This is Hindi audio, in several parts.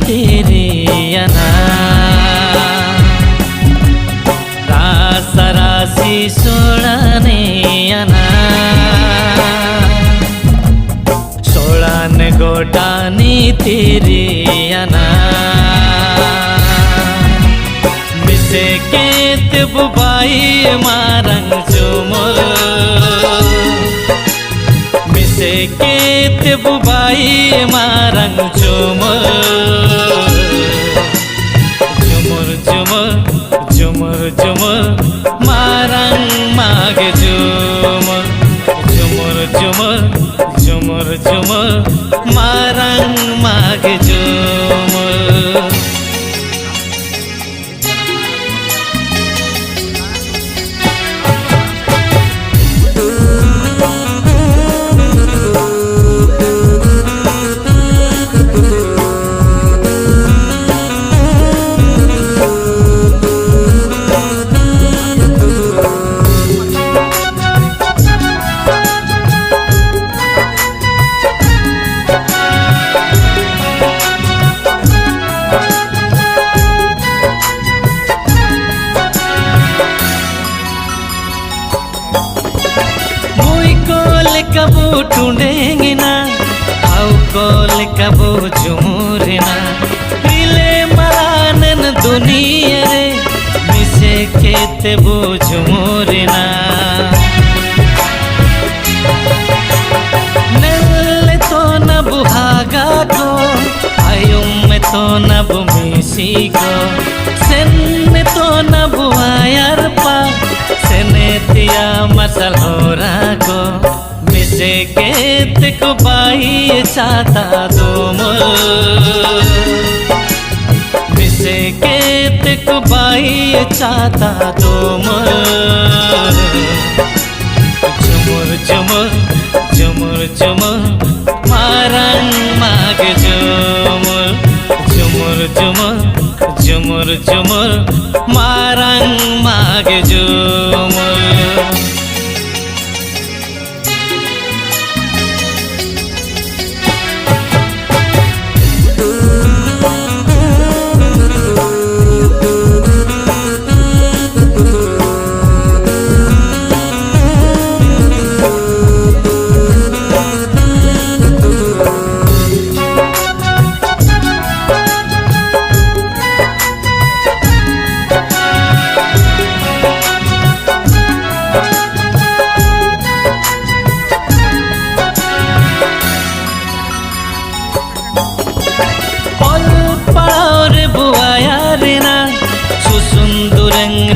तेरे अना रासा रासी सोड़ाने अना सोड़ान गोटानी तेरे अना मिसे केत बुबाई मारंग चुमुर मिसे केत बुबाई मारंग चुमुर झुमुर झुमुर झुमुर झुमुर मारंग मागे झुमुर झुमुर झुमुर झुमुर झुमुर मारंग मागे झुमुर कबू ढूंढेंगे ना आओ कोल कबू झूमरे ना रिले मरानन दुनिया रे मिसे खेते बो झूमरे ना नल तो न बुहागा को आयुम में तो न बुमिसी को सेन तो न बुआयर पा सेने तिया मसल हो रहा को मिसे केत को बाई चाहता दोमुर मिसे केत को बाई चाहता दोमुर झुमुर झुमुर झुमुर झुमुर मारंग मागे झुमुर झुमुर झुमुर झुमुर झुमुर मारंग मागे झुमुर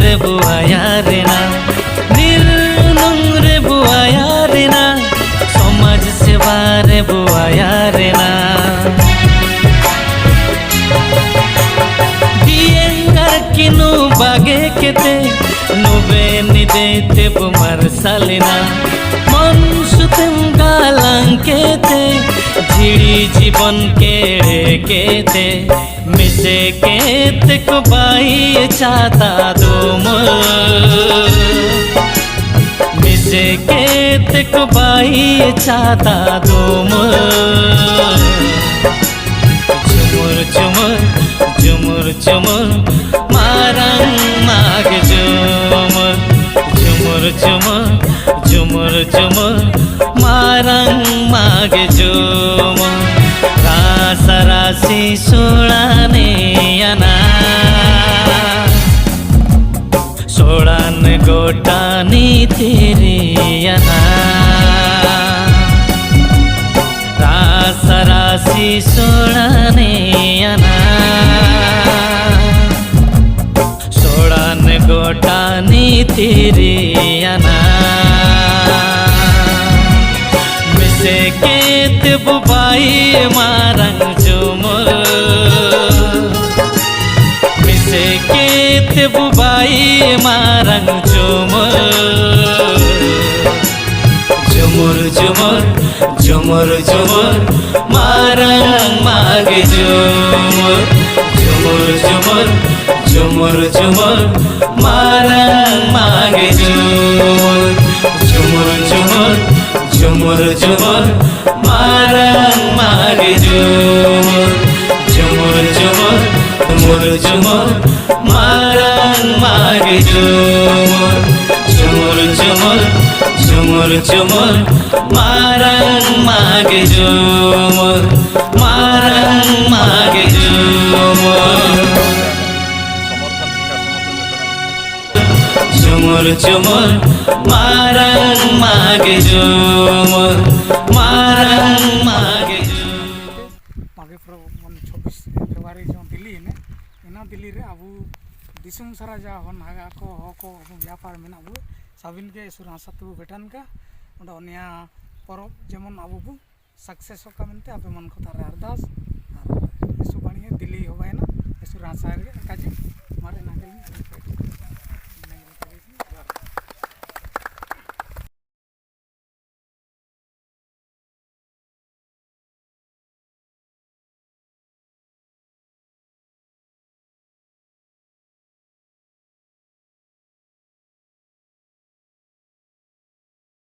रे बुआया रे ना निर्नुंग रे बुआया रे ना समाज सेवा रे बुआया रे ना दिएंगर किनु बागे केते नुबे निदेते बुमर सालिना मन सुतम गालां केते झिड़ी जीवन केड़े केते मिसे केत को बाई चाहता दोमुर मिसे केत को बाई चाहता दोमुर झुमुर झुमुर झुमुर झुमुर मारंग मागे झुमुर झुमुर झुमुर झुमुर झुमुर मारंग मागे झुमुर रासा रासी सोड़ाने अना सोड़ान गोटानी तेरे अना रासा रासी सोड़ाने अना सोड़ान गोटानी तेरे अना मिसे केत बुबाई मारंग झुमुर मिसे केत बुबाई मारंग झुमुर झुमुर झुमुर झुमुर झुमुर मारंग मागे झुमुर झुमुर झुमुर झुमुर झुमुर मारंग मागे झुमुर झुमुर झुमुर झुमुर झुमुर मारंग मागे झुमुर झुमुर झुमुर झुमुर मारंग मागे झुमुर झुमुर झुमुर झुमुर झुमुर मारंग मागे झुमुर मारंग मागे झुमुर झुमुर मारंग मागे झुमुर मारंग मागे मागे 26 फेब्रुआरी जो दिल्ली ने इना दिल्ली रे अब दिसुम सारा जा हन हागा को हको व्यापार में अब साबिन के सुरा सतु बेटन का ओंडा ओनिया परब जेमन अब बु सक्सेस का मनते आपे मन को तारे अरदास और इसु बाणी दिल्ली होबाय ना सुरा सार के काजी मारे नागल